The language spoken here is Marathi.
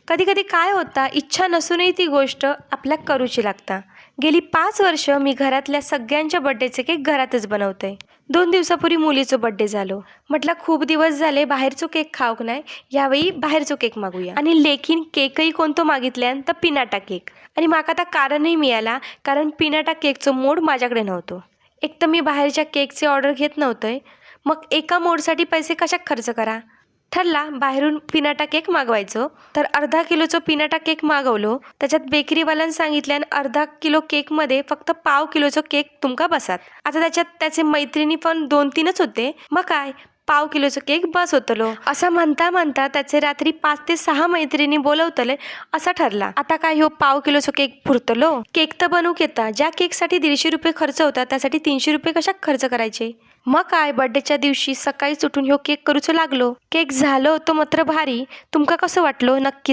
कधी कधी काय होता, इच्छा नसूनही ती गोष्ट आपल्या करूची लागता। गेली 5 वर्ष मी घरातल्या सगळ्यांच्या बड्डेचे केक घरातच बनवते। 2 दिवसापूर्वी मुलीचा बड्डे झालो, म्हटलं खूप दिवस झाले बाहेरचो केक खाऊक नाही, यावेळी बाहेरचो केक मागूया। आणि लेकीन केकही कोणतो मागितल्यान तर पिनाटा केक। आणि माका आता कारणही मिळाला, कारण पिनाटा केकचो मोड माझ्याकडे नव्हतो। एक तर मी बाहेरच्या केकचे ऑर्डर घेत नव्हतोय, मग एका मोडसाठी पैसे कशाक खर्च करा। ठरला बाहेरून पिनाटा केक मागवायचो, तर अर्धा किलोचं पिनाटा केक मागवलो। त्याच्यात बेकरीवाल्यानं सांगितल्यान अर्धा किलो केकमध्ये फक्त पाव किलोचं केक तुमका बसात। आता त्याच्यात त्याचे मैत्रिणी पण 2-3च होते, मग काय पाव किलोचं केक बस होतलो। असं म्हणता म्हणता त्याचे रात्री 5 ते 6 मैत्रिणी बोलवतले असा ठरला। आता काय ह्यो पाव किलोचं केक पुरतलो? केक तर बनवूक येता, ज्या केकसाठी 150 रुपये खर्च होता त्यासाठी 300 रुपये कशा खर्च करायचे। मग काय बर्थडेच्या दिवशी सकाळीच उठून ह्यो केक करूचो लागलो। केक झालो तो मात्र भारी। तुमका कसं वाटलो नक्की